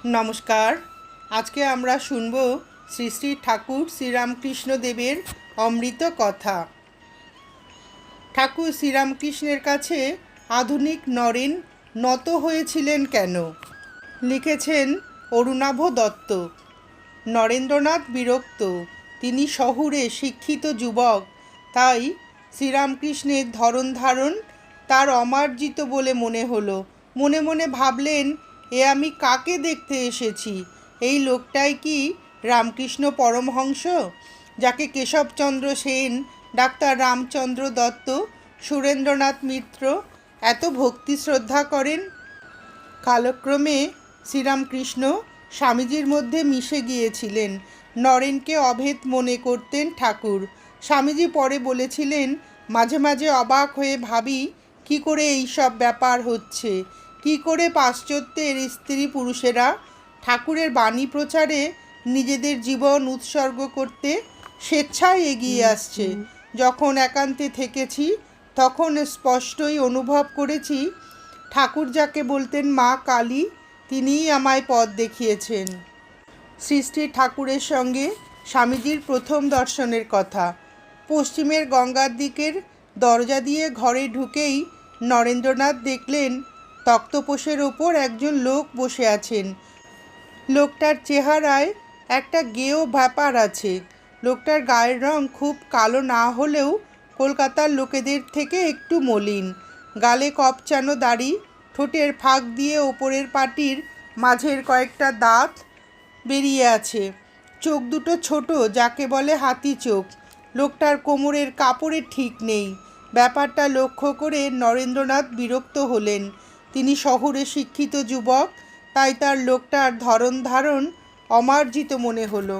নমস্কার। আজকে আমরা শুনব শ্রী শ্রী ঠাকুর শ্রীরামকৃষ্ণদেবের অমৃত কথা। ঠাকুর শ্রীরামকৃষ্ণের কাছে আধুনিক নরেন নত হয়েছিলেন কেন? লিখেছেন অরুণাভ দত্ত। নরেন্দ্রনাথ বিরক্ত। তিনি শহুরে শিক্ষিত যুবক, তাই শ্রীরামকৃষ্ণের ধরন ধারণ তার অমার্জিত বলে মনে হলো। মনে মনে ভাবলেন, এ আমি কাকে দেখতে এসেছি? এই লোকটাই কি রামকৃষ্ণ পরমহংস, যাকে কেশবচন্দ্র সেন, ডাক্তার রামচন্দ্র দত্ত, সুরেন্দ্রনাথ মিত্র এত ভক্তি শ্রদ্ধা করেন? কালক্রমে শ্রীরামকৃষ্ণ স্বামীজির মধ্যে মিশে গিয়েছিলেন। নরেনকে অভেদ মনে করতেন ঠাকুর। স্বামীজি পরে বলেছিলেন, মাঝে মাঝে অবাক হয়ে ভাবি কি করে এই সব ব্যাপার হচ্ছে, কি করে পাশ্চাত্যের স্ত্রী পুরুষেরা ঠাকুরের বাণী প্রচারে নিজেদের জীবন উৎসর্গ করতে স্বেচ্ছায় এগিয়ে আসছে। যখন একান্তে থেকেছি তখন স্পষ্টই অনুভব করেছি, ঠাকুর যাকে বলতেন মা কালী, তিনিই আমায় পথ দেখিয়েছেন। শ্রী শ্রী ঠাকুরের সঙ্গে স্বামীজির প্রথম দর্শনের কথা। পশ্চিমের গঙ্গার দিকের দরজা দিয়ে ঘরে ঢুকেই নরেন্দ্রনাথ দেখলেন তক্তপোষের ওপর একজন লোক বসে আছেন। লোকটার চেহারায় একটা গেঁয়ো ব্যাপার আছে। লোকটার গায়ের রং খুব কালো না হলেও কলকাতার লোকেদের থেকে একটু মলিন। গালে কপচানো দাড়ি, ঠোঁটের ফাঁক দিয়ে ওপরের পাটির মাঝের কয়েকটা দাঁত বেরিয়ে আছে। চোখ দুটো ছোট, যাকে বলে হাতি চোখ। লোকটার কোমরের কাপড়ের ঠিক নেই। ব্যাপারটা লক্ষ্য করে নরেন্দ্রনাথ বিরক্ত হলেন। তিনি শহুরে শিক্ষিত যুবক, তাই তার লোকটার ধরন ধারণ অমার্জিত মনে হলো।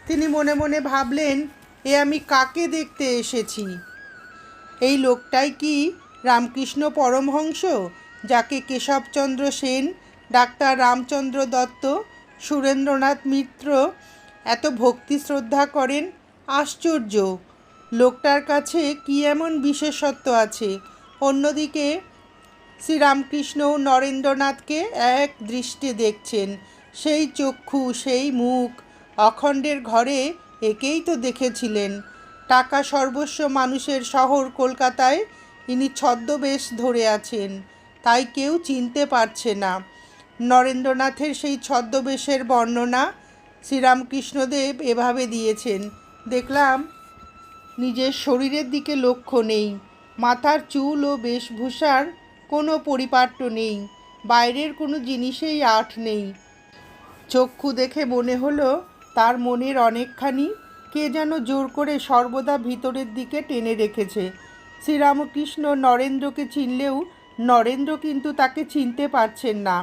তিনি মনে মনে ভাবলেন, এ আমি কাকে দেখতে এসেছি? এই লোকটাই কি রামকৃষ্ণ পরমহংস, যাকে কেশবচন্দ্র সেন, ডাক্তার রামচন্দ্র দত্ত, সুরেন্দ্রনাথ মিত্র এত ভক্তি শ্রদ্ধা করেন? আশ্চর্য! লোকটার কাছে কি এমন বিশেষত্ব আছে? অন্যদিকে শ্রীরামকৃষ্ণ নরেন্দ্রনাথকে এক দৃষ্টে দেখছেন। সেই চক্ষু, সেই মুখ। অখণ্ডের ঘরে একেই তো দেখেছিলেন। টাকা সর্বস্ব মানুষের শহর কলকাতায় ইনি ছদ্মবেশ ধরে আছেন, তাই কেউ চিনতে পারছে না। নরেন্দ্রনাথের সেই ছদ্মবেশের বর্ণনা শ্রীরামকৃষ্ণদেব এভাবে দিয়েছেন। দেখলাম নিজের শরীরের দিকে লক্ষ্য নেই, মাথার চুল ও বেশভূষার কোনো পরিপাট্য নেই, বাইরের কোনো জিনিসেই আঁট নেই। চক্ষু দেখে মনে হলো তার মনের অনেকখানি কে যেন জোর করে সর্বদা ভিতরের দিকে টেনে রেখেছে। শ্রীরামকৃষ্ণ নরেন্দ্রকে চিনলেও নরেন্দ্র কিন্তু তাকে চিনতে পারছেন না।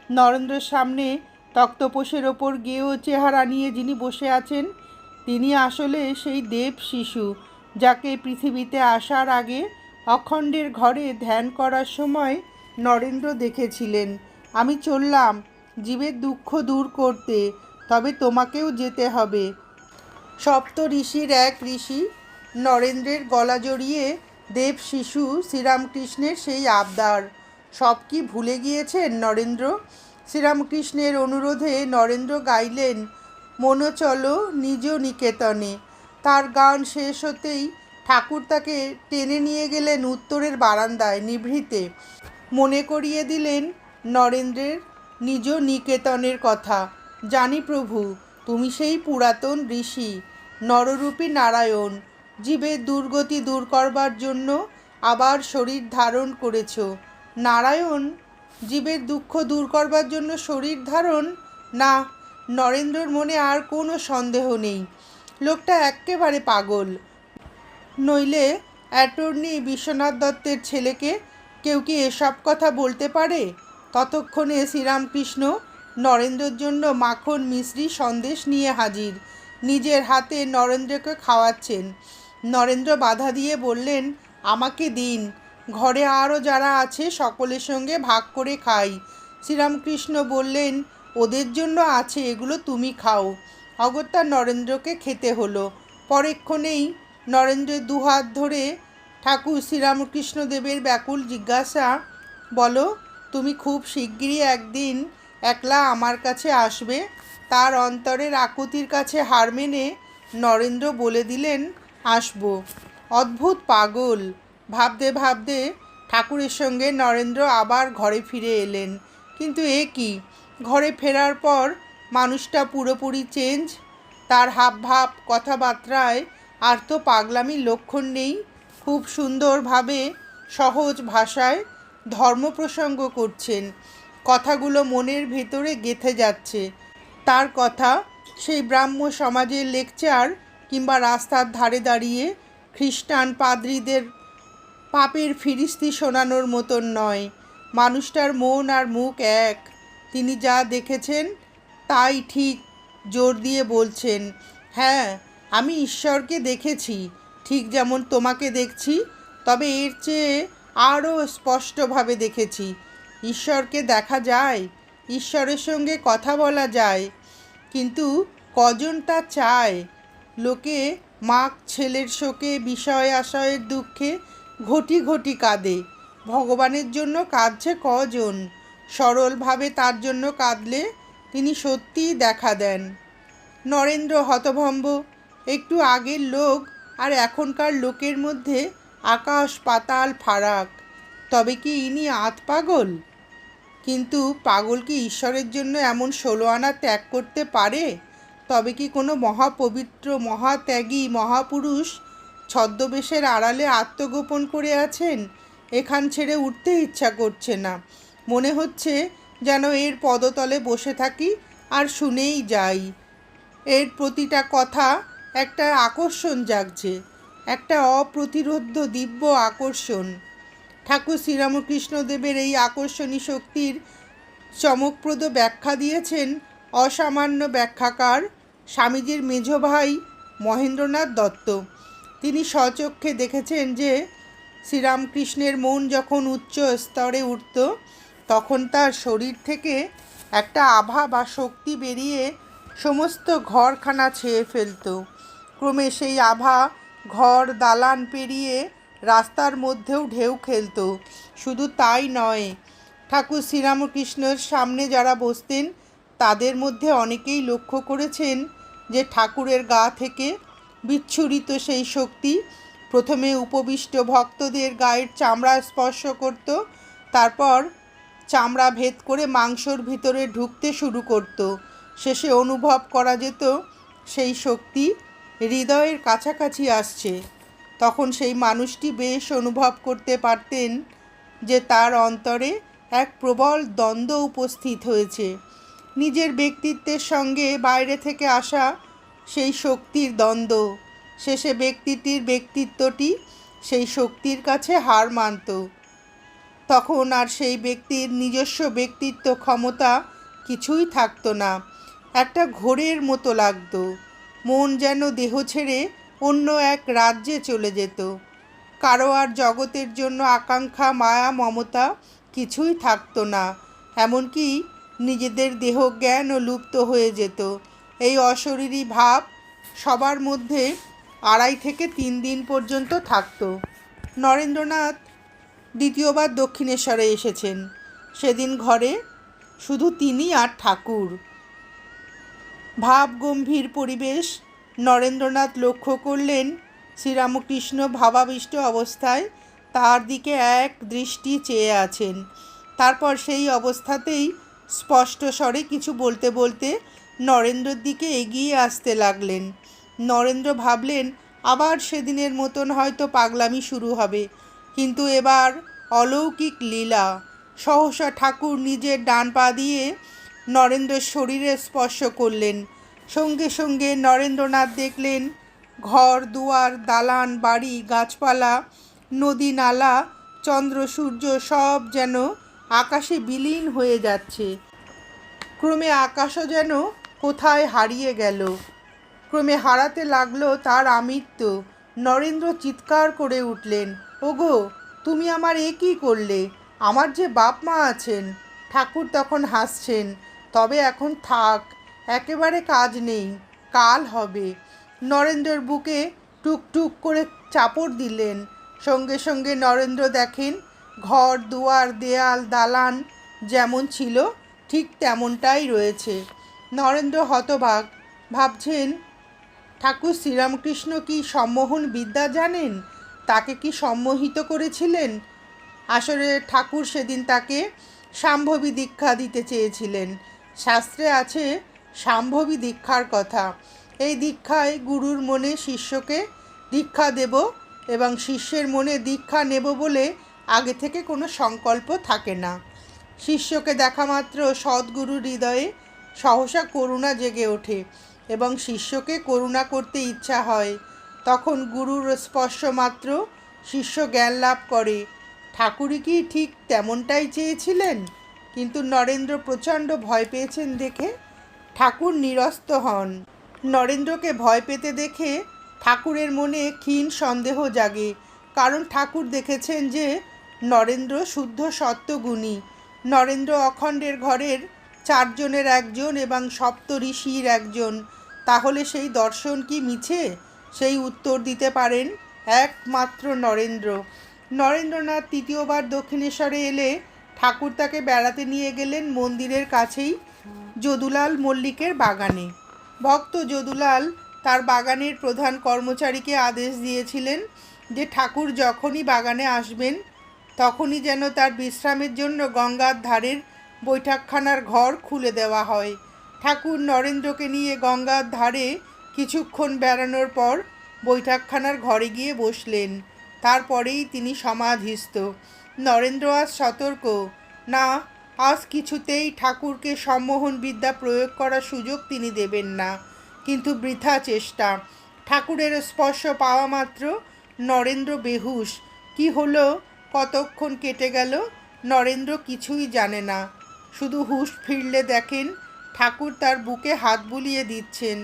নরেন্দ্রের সামনে তক্তপোষের ওপর গেঁয়ো চেহারা নিয়ে যিনি বসে আছেন, তিনি আসলে সেই দেব শিশু, যাকে পৃথিবীতে আসার আগে অখণ্ডের ঘরে ধ্যান করার সময় নরেন্দ্র দেখেছিলেন। আমি চললাম জীবের দুঃখ দূর করতে, তবে তোমাকেও যেতে হবে। সপ্ত ঋষির এক ঋষি নরেন্দ্রের গলা জড়িয়ে দেব শিশু শ্রীরামকৃষ্ণের সেই আবদার সব কি ভুলে গিয়েছেন নরেন্দ্র? শ্রীরামকৃষ্ণের অনুরোধে নরেন্দ্র গাইলেন, মনো চলো নিজ নিকেতনে। তার গান শেষ হতেই ঠাকুর তাকে টেনে নিয়ে গেলেন উত্তরের বারান্দায় নিভৃতে। মনে করিয়ে দিলেন নরেন্দ্রের নিজ নিকেতনের কথা। জানি প্রভু, তুমি সেই পুরাতন ঋষি, নররূপী নারায়ণ। জীবের দুর্গতি দূর করবার জন্য আবার শরীর ধারণ করেছ। নারায়ণ জীবের দুঃখ দূর করবার জন্য শরীর ধারণ? না, নরেন্দ্রর মনে আর কোনো সন্দেহ নেই। লোকটা এক্কেবারে পাগল। নইলে অ্যাটর্নি বিশ্বনাথ দত্তের ছেলেকে কেউ কি এসব কথা বলতে পারে? ততক্ষণে শ্রীরামকৃষ্ণ নরেন্দ্রের জন্য মাখন মিশ্রি সন্দেশ নিয়ে হাজির। নিজের হাতে নরেন্দ্রকে খাওয়াচ্ছেন। নরেন্দ্র বাধা দিয়ে বললেন, আমাকে দিন, ঘরে আরও যারা আছে সকলের সঙ্গে ভাগ করে খাই। শ্রীরামকৃষ্ণ বললেন, ওদের জন্য আছে, এগুলো তুমি খাও। অগত্যা নরেন্দ্রকে খেতে হলো। পরেক্ষণেই নরেন্দ্রের দুহাত ধরে ঠাকুর শ্রীরামকৃষ্ণদেবের ব্যাকুল জিজ্ঞাসা, বলো, তুমি খুব শিগগিরই একদিন একলা আমার কাছে আসবে। তার অন্তরের আকুতির কাছে হার মেনে নরেন্দ্র বলে দিলেন, আসব। অদ্ভুত পাগল। ভাবতে ভাবতে ঠাকুরের সঙ্গে নরেন্দ্র আবার ঘরে ফিরে এলেন। কিন্তু এ কি, ঘরে ফেরার পর মানুষটা পুরোপুরি চেঞ্জ। তার হাবভাব, কথাবার্তায় আর তো পাগলামির লক্ষণ নেই। খুব সুন্দরভাবে সহজ ভাষায় ধর্ম প্রসঙ্গ করছেন। কথাগুলো মনের ভেতরে গেঁথে যাচ্ছে। তার কথা সেই ব্রাহ্ম সমাজের লেকচার কিংবা রাস্তার ধারে দাঁড়িয়ে খ্রিস্টান পাদ্রীদের পাপের ফিরিস্তি শোনানোর মতন নয়। মানুষটার মন আর মুখ এক। তিনি যা দেখেছেন তাই ঠিক জোর দিয়ে বলছেন, হ্যাঁ, আমি ঈশ্বরকে দেখেছি, ঠিক যেমন তোমাকে দেখছি, তবে এর চেয়ে আরও স্পষ্টভাবে দেখেছি। ঈশ্বরকে দেখা যায়, ঈশ্বরের সঙ্গে কথা বলা যায়, কিন্তু কজন তা চায়? লোকে মাক ছেলের শোকে, বিষয় আশয়ের দুঃখে ঘটি ঘটি কাঁদে। ভগবানের জন্য কাঁদছে কজন? সরলভাবে তার জন্য কাঁদলে তিনি সত্যিই দেখা দেন। নরেন্দ্র হতভম্ব। একটু আগের লোক আর এখনকার লোকের মধ্যে আকাশ পাতাল ফারাক। তবে কি ইনি পাগল? কিন্তু পাগল কি ঈশ্বরের জন্য এমন 16 আনা ত্যাগ করতে পারে? তবে কি কোনো মহাপবিত্র, মহাত্যাগী মহাপুরুষ ছদ্মবেশের আড়ালে আত্মগোপন করে আছেন? এখান ছেড়ে উঠতে ইচ্ছা করছে না। মনে হচ্ছে যেন এর পদতলে বসে থাকি আর শুনেই যাই। এর প্রতিটা কথা একটা আকর্ষণ জাগছে, একটা অপ্রতিরোধ্য দিব্য আকর্ষণ। ঠাকুর শ্রীরামকৃষ্ণদেবের এই আকর্ষণী শক্তির চমকপ্রদ ব্যাখ্যা দিয়েছেন অসামান্য ব্যাখ্যাকার স্বামীজির মেজ ভাই মহেন্দ্রনাথ দত্ত। তিনি স্বচক্ষে দেখেছেন যে শ্রীরামকৃষ্ণের মন যখন উচ্চ স্তরে উঠত, তখন তার শরীর থেকে একটা আভা বা শক্তি বেরিয়ে সমস্ত ঘরখানা ছেয়ে ফেলত। ক্রমে সেই আভা ঘর দালান পেরিয়ে রাস্তার মধ্যেও ঢেউ খেলত। শুধু তাই নয়, ঠাকুর শ্রীরামকৃষ্ণের সামনে যারা বসতেন তাদের মধ্যে অনেকেই লক্ষ্য করেছেন যে ঠাকুরের গা থেকে বিচ্ছুরিত সেই শক্তি প্রথমে উপবিষ্ট ভক্তদের গায়ের চামড়া স্পর্শ করত, তারপর চামড়া ভেদ করে মাংসর ভিতরে ঢুকতে শুরু করত। শেষে অনুভব করা যেত সেই শক্তি হৃদয়ের কাছাকাছি আসছে। তখন সেই মানুষটি বেশ অনুভব করতে পারতেন যে তার অন্তরে এক প্রবল দ্বন্দ্ব উপস্থিত হয়েছে। নিজের ব্যক্তিত্বের সঙ্গে বাইরে থেকে আসা সেই শক্তির দ্বন্দ্ব। শেষে ব্যক্তিটির ব্যক্তিত্বটি সেই শক্তির কাছে হার মানত। তখন আর সেই ব্যক্তির নিজস্ব ব্যক্তিত্ব ক্ষমতা কিছুই থাকতো না। একটা ঘোরের মতো লাগতো। মন যেন দেহ ছেড়ে অন্য এক রাজ্যে চলে যেত। কারো আর জগতের জন্য আকাঙ্ক্ষা, মায়া, মমতা কিছুই থাকতো না। এমনকি নিজেদের দেহ জ্ঞানও লুপ্ত হয়ে যেত। এই অশরীরী ভাব সবার মধ্যে 2.5 থেকে 3 দিন পর্যন্ত থাকতো। নরেন্দ্রনাথ দ্বিতীয়বার দক্ষিণেশ্বরে এসেছেন। সেদিন ঘরে শুধু তিনি আর ঠাকুর। ভাবগম্ভীর পরিবেশ। নরেন্দ্রনাথ লক্ষ্য করলেন শ্রীরামকৃষ্ণ ভাবাবিষ্ট অবস্থায় তার দিকে এক দৃষ্টি চেয়ে আছেন। তারপর সেই অবস্থাতেই স্পষ্ট স্বরে কিছু বলতে বলতে নরেন্দ্রর দিকে এগিয়ে আসতে লাগলেন। নরেন্দ্র ভাবলেন আবার সেদিনের মতন হয়তো পাগলামি শুরু হবে, কিন্তু এবার অলৌকিক লীলা। সহসা ঠাকুর নিজের ডান পা দিয়ে নরেন্দ্রের শরীরে স্পর্শ করলেন। সঙ্গে সঙ্গে নরেন্দ্রনাথ দেখলেন ঘর দুয়ার, দালান বাড়ি, গাছপালা, নদী নালা, চন্দ্র সূর্য সব যেন আকাশে বিলীন হয়ে যাচ্ছে। ক্রমে আকাশও যেন কোথায় হারিয়ে গেল। ক্রমে হারাতে লাগলো তার আমিত্ব। নরেন্দ্র চিৎকার করে উঠলেন, ওগো, তুমি আমার এ কী করলে? আমার যে বাপ মা আছেন। ঠাকুর তখন হাসছেন, তবে এখন থাক, একেবারে কাজ নেই, কাল হবে। নরেন্দ্রের বুকে টুকটুক করে চাপড় দিলেন। সঙ্গে সঙ্গে নরেন্দ্র দেখেন ঘর দুয়ার, দেয়াল দালান যেমন ছিল ঠিক তেমনটাই রয়েছে। নরেন্দ্র হতবাক, ভাবছেন ঠাকুর শ্রীরামকৃষ্ণ কি সম্মোহন বিদ্যা জানেন? তাকে কি সম্মোহিত করেছিলেন? আসলে ঠাকুর সেদিন তাকে শাম্ভবী দীক্ষা দিতে চেয়েছিলেন। শাস্ত্রে আছে শাম্ভবী দীক্ষার কথা। এই দীক্ষায় গুরুর মনে শিষ্যকে দীক্ষা দেব এবং শিষ্যের মনে দীক্ষা নেব বলে আগে থেকে কোনো সংকল্প থাকে না। শিষ্যকে দেখা মাত্র সদ্গুরুর হৃদয়ে সহসা করুণা জেগে ওঠে এবং শিষ্যকে করুণা করতে ইচ্ছা হয়। তখন গুরুর স্পর্শ মাত্র শিষ্য জ্ঞান লাভ করে। ঠাকুরই কি ঠিক তেমনটাই চেয়েছিলেন? কিন্তু নরেন্দ্র প্রচণ্ড ভয় পেয়েছেন দেখে ঠাকুর নিরস্ত হন। নরেন্দ্রকে ভয় পেতে দেখে ঠাকুরের মনে ক্ষীণ সন্দেহ জাগে, কারণ ঠাকুর দেখেছেন যে নরেন্দ্র শুদ্ধ সত্ত্বগুণী। নরেন্দ্র অখণ্ডের ঘরের 4 জনের একজন এবং সপ্ত ঋষির একজন। তাহলে সেই দর্শন কি মিছে? সেই উত্তর দিতে পারেন একমাত্র নরেন্দ্র। নরেন্দ্রনাথ তৃতীয়বার দক্ষিণেশ্বরে এলে ঠাকুর তাকে বেড়াতে নিয়ে গেলেন মন্দিরের কাছেই যদুলাল মল্লিকের বাগানে। ভক্ত যদুলাল তার বাগানের প্রধান কর্মচারীকে আদেশ দিয়েছিলেন যে ঠাকুর যখনই বাগানে আসবেন তখনই যেন তার বিশ্রামের জন্য গঙ্গার ধারের বৈঠকখানার ঘর খুলে দেওয়া হয়। ঠাকুর নরেন্দ্রকে নিয়ে গঙ্গার ধারে কিছুক্ষণ বেড়ানোর পর বৈঠকখানার ঘরে গিয়ে বসলেন। তারপরেই তিনি সমাধিস্থ। নরেন্দ্র আজ সতর্ক, না, আজ কিছুতেই ঠাকুরকে সম্মোহন বিদ্যা প্রয়োগ করার সুযোগ তিনি দেবেন না। কিন্তু বৃথা চেষ্টা। ঠাকুরের স্পর্শ পাওয়া মাত্র নরেন্দ্র বেহুশ। কি হলো, কতক্ষণ কেটে গেল, নরেন্দ্র কিছুই জানে না। শুধু হুঁশ ফিরলে দেখেন ঠাকুর তার বুকে হাত বুলিয়ে দিচ্ছেন।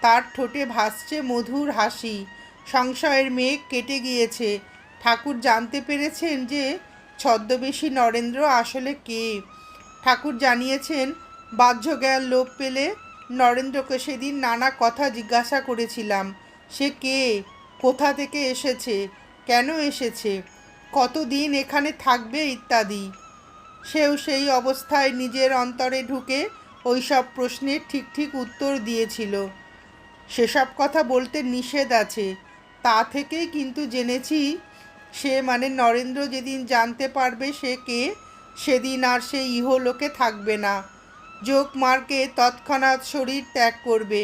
তার ঠোঁটে ভাসছে মধুর হাসি। সংশয়ের মেঘ কেটে গিয়েছে। ঠাকুর জানতে পেরেছেন যে ছদ্মবেশী নরেন্দ্র আসলে কে। ঠাকুর জানিয়েছেন, বাহ্যজ্ঞান লোপ পেলে নরেন্দ্রকে সেদিন নানা কথা জিজ্ঞাসা করেছিলাম। সে কে, কোথা থেকে এসেছে, কেন এসেছে, কতদিন এখানে থাকবে ইত্যাদি। সেও সেই অবস্থায় নিজের অন্তরে ঢুকে ওই সব প্রশ্নের ঠিক ঠিক উত্তর দিয়েছিল। সেসব কথা বলতে নিষেধ আছে। তা থেকেই কিন্তু জেনেছি, সে মানে নরেন্দ্র যেদিন জানতে পারবে সে কে, সেদিন আর সে ইহলোকে থাকবে না। যোগ মার্গে তৎক্ষণাৎ শরীর ত্যাগ করবে।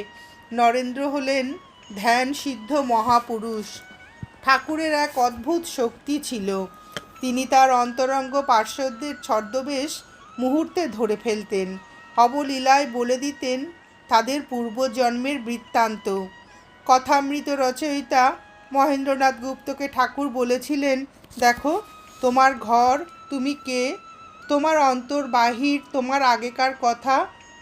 নরেন্দ্র হলেন ধ্যান সিদ্ধ মহাপুরুষ। ঠাকুরের এক অদ্ভুত শক্তি ছিল। তিনি তার অন্তরঙ্গ পার্শ্বদের ছদ্মবেশ মুহূর্তে ধরে ফেলতেন। অবলীলায় বলে দিতেন তাদের পূর্বজন্মের বৃত্তান্ত। কথামৃত রচয়িতা মহেন্দ্রনাথ গুপ্তকে ঠাকুর বলেছিলেন, দেখো, তোমার ঘর, তুমি কে, তোমার অন্তর বাহির, তোমার আগেকার কথা,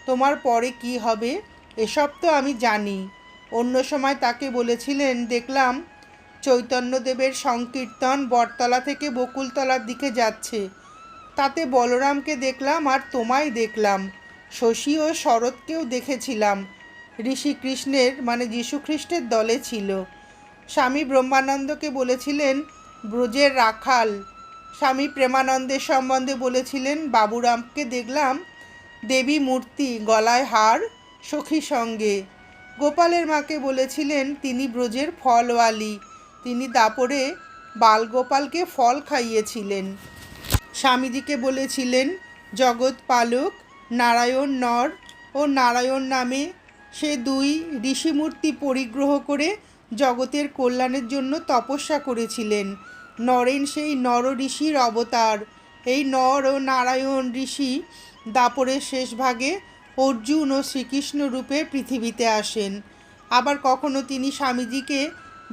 তোমার পরে কি হবে, এসব তো আমি জানি। অন্য সময় তাকে বলেছিলেন, দেখলাম চৈতন্যদেবের সংকীর্তন বটতলা থেকে বকুলতলার দিকে যাচ্ছে। তাতে বলরামকে দেখলাম আর তোমায় দেখলাম। শশী ও শরৎকেও দেখেছিলাম। ঋষিকৃষ্ণের মানে যীশুখ্রিস্টের দলে ছিল। স্বামী ব্রহ্মানন্দকে বলেছিলেন ব্রজের রাখাল। স্বামী প্রেমানন্দের সম্বন্ধে বলেছিলেন, বাবুরামকে দেখলাম দেবী মূর্তি, গলায় হার, সখী সঙ্গে। গোপালের মাকে বলেছিলেন তিনি ব্রজের ফলওয়ালি। তিনি দাপরে বালগোপালকে ফল খাইয়েছিলেন। স্বামীজিকে বলেছিলেন জগৎ পালক নারায়ণ নর ও নারায়ণ নামে সে 2 ঋষিমূর্তি পরিগ্রহ করে জগতের কল্যাণের জন্য তপস্যা করেছিলেন। নরেন সেই নর ঋষির অবতার। এই নর ও নারায়ণ ঋষি দাপরের শেষ ভাগে অর্জুন ও শ্রীকৃষ্ণ রূপে পৃথিবীতে আসেন। আবার কখনো তিনি স্বামীজিকে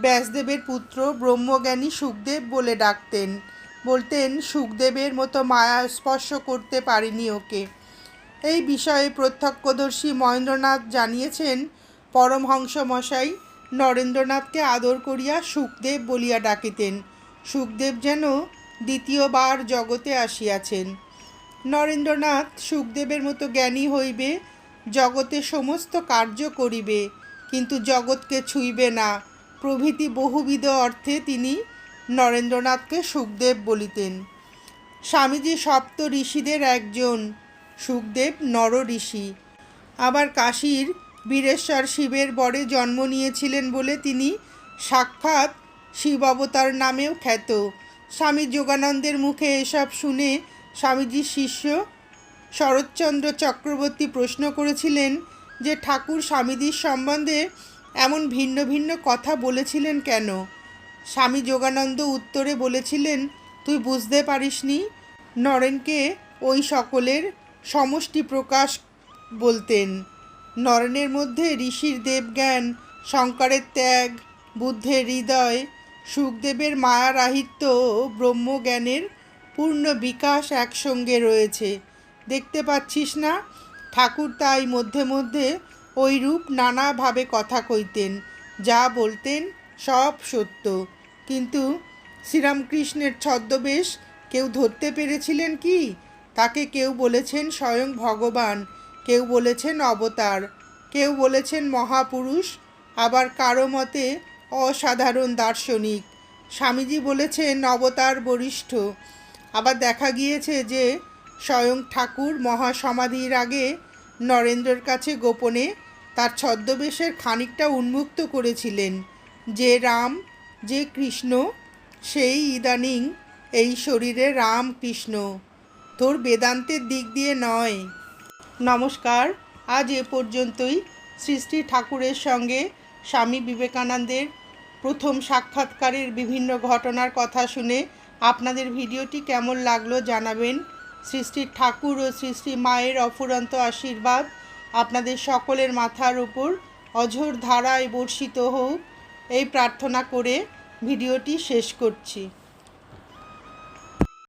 ব্যাসদেবের পুত্র ব্রহ্মজ্ঞানী সুখদেব বলে ডাকতেন। বলতেন সুখদেবের মতো মায়া স্পর্শ করতে পারেনি ওকে। এই বিষয়ে প্রত্যক্ষদর্শী মহেন্দ্রনাথ জানিয়েছেন, পরমহংস মশাই নরেন্দ্রনাথকে আদর করিয়া সুখদেব বলিয়া ডাকিতেন। সুখদেব যেন দ্বিতীয়বার জগতে আসিয়াছেন। নরেন্দ্রনাথ সুখদেবের মতো জ্ঞানী হইবে, জগতে সমস্ত কার্য করিবে, কিন্তু জগৎকে ছুঁইবে না প্রভৃতি বহুবিধ অর্থে তিনি নরেন্দ্রনাথকে সুখদেব বলিতেন। স্বামীজি সপ্ত ঋষিদের একজন। সুখদেব নর ঋষি। আবার কাশীর বীরেশ্বর শিবের বরে জন্ম নিয়েছিলেন বলে তিনি সাক্ষাৎ শিব অবতার নামেও খ্যাত। স্বামী যোগানন্দের মুখে এসব শুনে স্বামীজির শিষ্য শরৎচন্দ্র চক্রবর্তী প্রশ্ন করেছিলেন যে ঠাকুর স্বামীজির সম্বন্ধে এমন ভিন্ন ভিন্ন কথা বলেছিলেন কেন। স্বামী যোগানন্দ উত্তরে বলেছিলেন, তুই বুঝতে পারিসনি, নরেনকে ওই সকলের সমষ্টি প্রকাশ বলতেন। নরেনের মধ্যে ঋষির দেবজ্ঞান, শঙ্করের ত্যাগ, বুদ্ধের হৃদয়, সুখদেবের মায়ারাহিত্য ও ব্রহ্মজ্ঞানের পূর্ণ বিকাশ একসঙ্গে রয়েছে। দেখতে পাচ্ছিস না? ঠাকুর তাই মধ্যে মধ্যে ওই রূপ নানাভাবে কথা কইতেন, যা বলতেন সব সত্য। কিন্তু শ্রীরামকৃষ্ণের ছদ্মবেশ কেউ ধরতে পেরেছিলেন কি? তাকে কেউ বলেছেন স্বয়ং ভগবান, কেউ বলেছেন অবতার, কেউ বলেছেন মহাপুরুষ, আবার কারো মতে অসাধারণ দার্শনিক। স্বামীজি বলেছেন অবতার বরিষ্ঠ। আবার দেখা গিয়েছে যে স্বয়ং ঠাকুর মহাসমাধির আগে নরেন্দ্রের কাছে গোপনে তার ছদ্মবেশের খানিকটা উন্মুক্ত করেছিলেন, যে রাম, যে কৃষ্ণ, সেই ইদানিং এই শরীরে রাম কৃষ্ণ, তোর বেদান্তের দিক দিয়ে নয়। নমস্কার, আজ এ পর্যন্তই। শ্রী শ্রী ঠাকুরের সঙ্গে স্বামী বিবেকানন্দের প্রথম সাক্ষাৎকারের বিভিন্ন ঘটনার কথা শুনে আপনাদের ভিডিওটি কেমন লাগলো জানাবেন। শ্রী শ্রী ঠাকুর ও শ্রী শ্রী মায়ের অফুরন্ত আশীর্বাদ আপনাদের সকলের মাথার উপর অঝোর ধারায় বর্ষিত হোক, এই প্রার্থনা করে ভিডিওটি শেষ করছি।